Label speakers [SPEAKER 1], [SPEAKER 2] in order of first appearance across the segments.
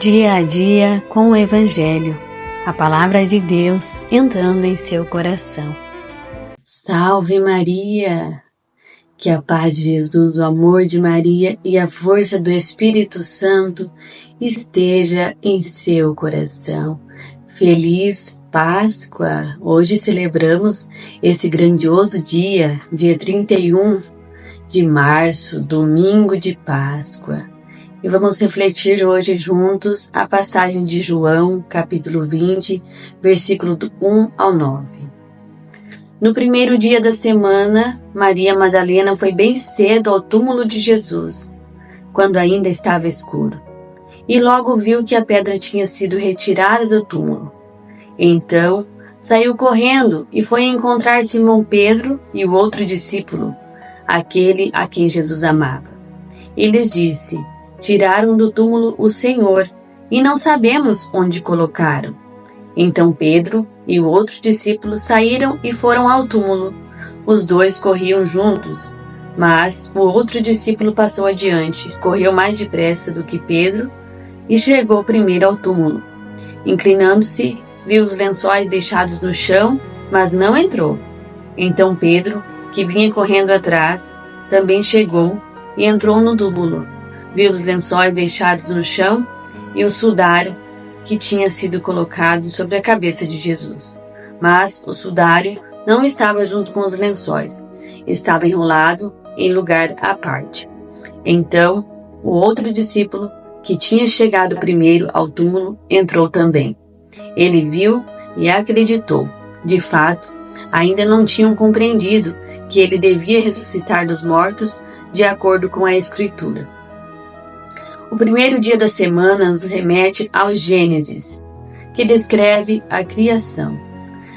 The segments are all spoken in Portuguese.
[SPEAKER 1] Dia a dia com o Evangelho, a Palavra de Deus entrando em seu coração. Salve Maria! Que a paz de Jesus, o amor de Maria e a força do Espírito Santo esteja em seu coração. Feliz Páscoa! Hoje celebramos esse grandioso dia 31 de março, domingo de Páscoa. E vamos refletir hoje juntos a passagem de João, capítulo 20, versículo do 1 ao 9. No primeiro dia da semana, Maria Madalena foi bem cedo ao túmulo de Jesus, quando ainda estava escuro, e logo viu que a pedra tinha sido retirada do túmulo. Então, saiu correndo e foi encontrar Simão Pedro e o outro discípulo, aquele a quem Jesus amava. E lhes disse: tiraram do túmulo o Senhor, e não sabemos onde colocaram. Então Pedro e o outro discípulo saíram e foram ao túmulo. Os dois corriam juntos, mas o outro discípulo passou adiante, correu mais depressa do que Pedro e chegou primeiro ao túmulo. Inclinando-se, viu os lençóis deixados no chão, mas não entrou. Então Pedro, que vinha correndo atrás, também chegou e entrou no túmulo. Viu os lençóis deixados no chão e o sudário que tinha sido colocado sobre a cabeça de Jesus. Mas o sudário não estava junto com os lençóis, estava enrolado em lugar à parte. Então, o outro discípulo, que tinha chegado primeiro ao túmulo, entrou também. Ele viu e acreditou. De fato, ainda não tinham compreendido que ele devia ressuscitar dos mortos de acordo com a Escritura. O primeiro dia da semana nos remete ao Gênesis, que descreve a criação.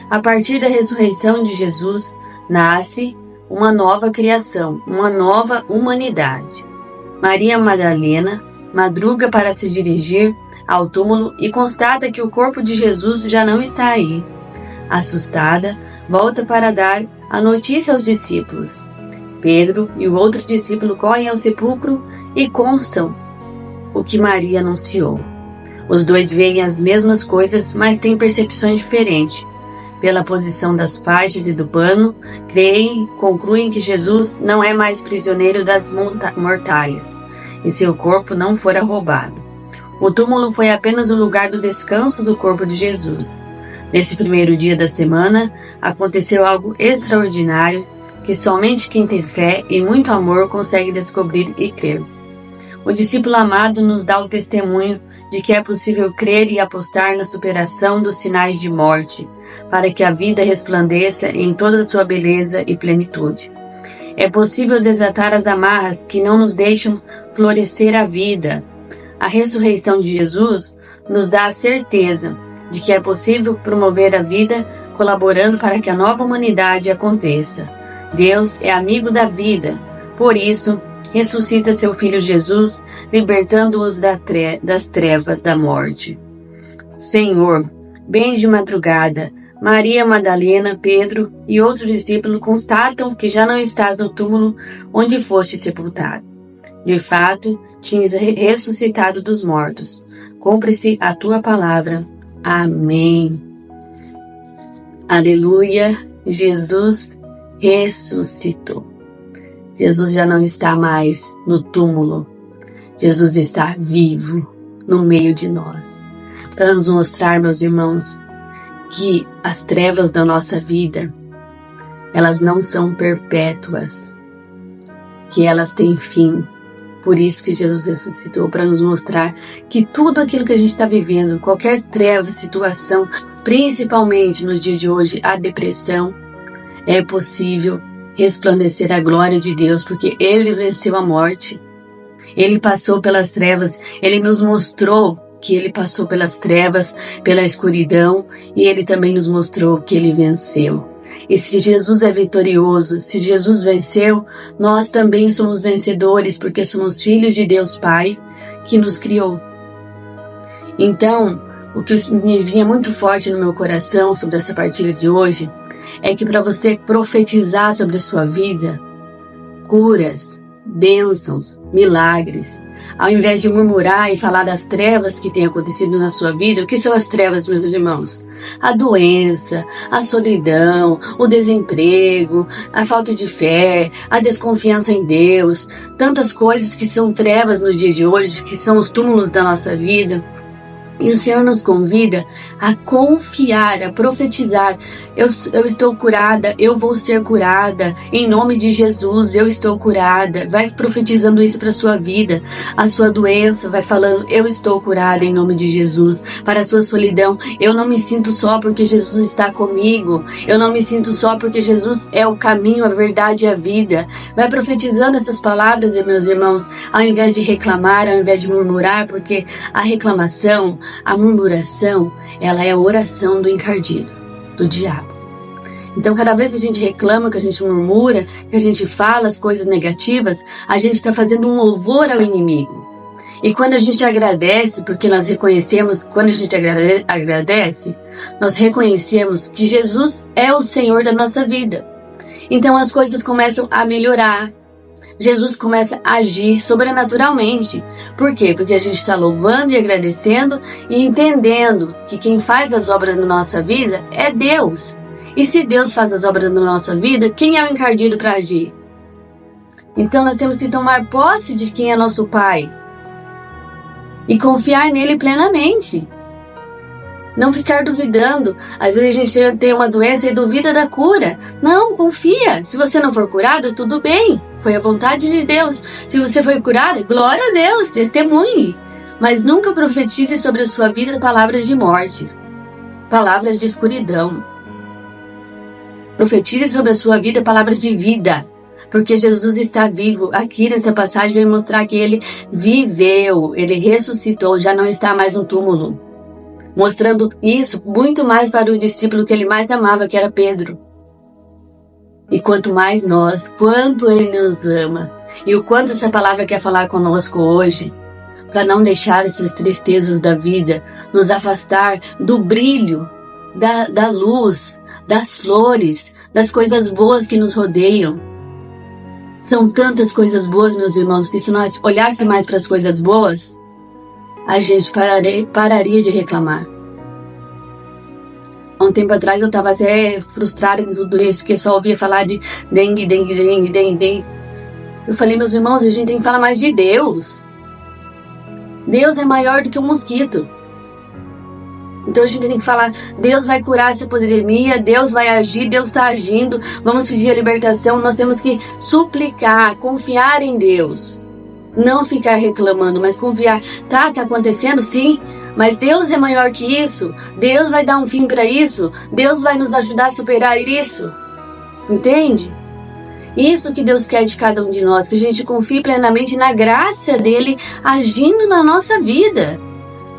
[SPEAKER 1] A partir da ressurreição de Jesus, nasce uma nova criação, uma nova humanidade. Maria Madalena madruga para se dirigir ao túmulo e constata que o corpo de Jesus já não está aí. Assustada, volta para dar a notícia aos discípulos. Pedro e o outro discípulo correm ao sepulcro e constam o que Maria anunciou. Os dois veem as mesmas coisas, mas têm percepções diferentes. Pela posição das faixas e do pano, concluem que Jesus não é mais prisioneiro das mortalhas, e seu corpo não fora roubado. O túmulo foi apenas o lugar do descanso do corpo de Jesus. Nesse primeiro dia da semana, aconteceu algo extraordinário que somente quem tem fé e muito amor consegue descobrir e crer. O discípulo amado nos dá o testemunho de que é possível crer e apostar na superação dos sinais de morte, para que a vida resplandeça em toda a sua beleza e plenitude. É possível desatar as amarras que não nos deixam florescer a vida. A ressurreição de Jesus nos dá a certeza de que é possível promover a vida colaborando para que a nova humanidade aconteça. Deus é amigo da vida, por isso, ressuscita seu Filho Jesus, libertando-os das trevas da morte. Senhor, bem de madrugada, Maria Madalena, Pedro e outro discípulo constatam que já não estás no túmulo onde foste sepultado. De fato, tinhas ressuscitado dos mortos. Cumpre-se a tua palavra. Amém. Aleluia, Jesus ressuscitou. Jesus já não está mais no túmulo. Jesus está vivo no meio de nós. Para nos mostrar, meus irmãos, que as trevas da nossa vida, elas não são perpétuas, que elas têm fim. Por isso que Jesus ressuscitou, para nos mostrar que tudo aquilo que a gente está vivendo, qualquer treva, situação, principalmente nos dias de hoje, a depressão, é possível resplandecer a glória de Deus, porque Ele venceu a morte. Ele passou pelas trevas, Ele nos mostrou que Ele passou pelas trevas, pela escuridão, e Ele também nos mostrou que Ele venceu. E se Jesus é vitorioso, se Jesus venceu, nós também somos vencedores, porque somos filhos de Deus Pai, que nos criou. Então, o que me vinha muito forte no meu coração sobre essa partilha de hoje, é que para você profetizar sobre a sua vida, curas, bênçãos, milagres, Ao invés de murmurar e falar das trevas que têm acontecido na sua vida, o que são as trevas, meus irmãos? A doença, a solidão, o desemprego, a falta de fé, a desconfiança em Deus, tantas coisas que são trevas no dia de hoje, que são os túmulos da nossa vida. E o Senhor nos convida a confiar, a profetizar. Eu estou curada, eu vou ser curada. Em nome de Jesus, eu estou curada. Vai profetizando isso para a sua vida. A sua doença, vai falando, eu estou curada em nome de Jesus. Para a sua solidão, eu não me sinto só porque Jesus está comigo. Eu não me sinto só porque Jesus é o caminho, a verdade e a vida. Vai profetizando essas palavras, meus irmãos, ao invés de reclamar, ao invés de murmurar, porque a reclamação, a murmuração, ela é a oração do encardido, do diabo. Então, cada vez que a gente reclama, que a gente murmura, que a gente fala as coisas negativas, a gente está fazendo um louvor ao inimigo. E quando a gente agradece, porque nós reconhecemos, quando a gente agradece, nós reconhecemos que Jesus é o Senhor da nossa vida. Então, as coisas começam a melhorar. Jesus começa a agir sobrenaturalmente. Por quê? Porque a gente está louvando e agradecendo e entendendo que quem faz as obras na nossa vida é Deus. E se Deus faz as obras na nossa vida, quem é o encardido para agir? Então nós temos que tomar posse de quem é nosso Pai e confiar nele plenamente. Não ficar duvidando. Às vezes a gente tem uma doença e duvida da cura. Não, confia. Se você não for curado, tudo bem. Foi a vontade de Deus. Se você foi curado, glória a Deus, testemunhe. Mas nunca profetize sobre a sua vida palavras de morte, palavras de escuridão. Profetize sobre a sua vida palavras de vida. Porque Jesus está vivo. Aqui nessa passagem vai mostrar que ele viveu, ele ressuscitou, já não está mais no túmulo. Mostrando isso muito mais para o discípulo que ele mais amava, que era Pedro. E quanto mais nós, quanto ele nos ama, e o quanto essa palavra quer falar conosco hoje, para não deixar essas tristezas da vida, nos afastar do brilho, da luz, das flores, das coisas boas que nos rodeiam. São tantas coisas boas, meus irmãos, que se nós olhássemos mais para as coisas boas, a gente pararia de reclamar. Há um tempo atrás eu estava até frustrada com tudo isso, porque só ouvia falar de dengue. Eu falei, meus irmãos, a gente tem que falar mais de Deus. Deus é maior do que um mosquito. Então a gente tem que falar, Deus vai curar essa pandemia, Deus vai agir, Deus está agindo, vamos pedir a libertação, nós temos que suplicar, confiar em Deus. Não ficar reclamando, mas confiar. Tá acontecendo, sim, mas Deus é maior que isso. Deus vai dar um fim para isso. Deus vai nos ajudar a superar isso. Entende? Isso que Deus quer de cada um de nós, que a gente confie plenamente na graça dele agindo na nossa vida.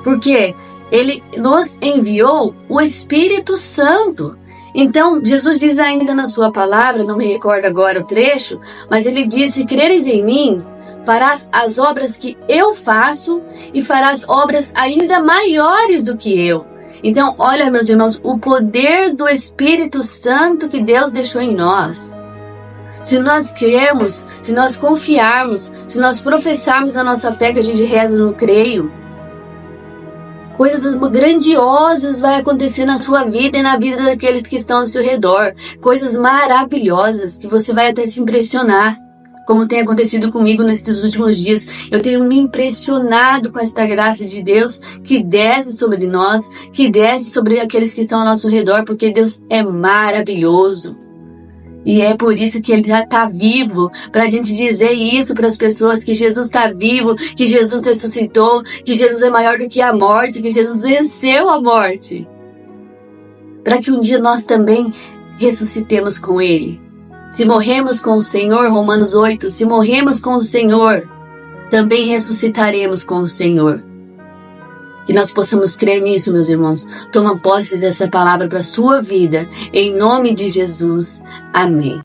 [SPEAKER 1] Porque ele nos enviou o Espírito Santo. Então, Jesus diz ainda na sua palavra, não me recordo agora o trecho, mas ele diz, se creres em mim, farás as obras que eu faço e farás obras ainda maiores do que eu. Então, olha, meus irmãos, o poder do Espírito Santo que Deus deixou em nós. Se nós crermos, se nós confiarmos, se nós professarmos a nossa fé que a gente reza no creio, coisas grandiosas vai acontecer na sua vida e na vida daqueles que estão ao seu redor. Coisas maravilhosas que você vai até se impressionar. Como tem acontecido comigo nesses últimos dias. Eu tenho me impressionado com esta graça de Deus que desce sobre nós, que desce sobre aqueles que estão ao nosso redor, porque Deus é maravilhoso. E é por isso que Ele já está vivo, para a gente dizer isso para as pessoas, que Jesus está vivo, que Jesus ressuscitou, que Jesus é maior do que a morte, que Jesus venceu a morte. Para que um dia nós também ressuscitemos com Ele. Se morremos com o Senhor, Romanos 8, se morremos com o Senhor, também ressuscitaremos com o Senhor. Que nós possamos crer nisso, meus irmãos. Toma posse dessa palavra para a sua vida, em nome de Jesus. Amém.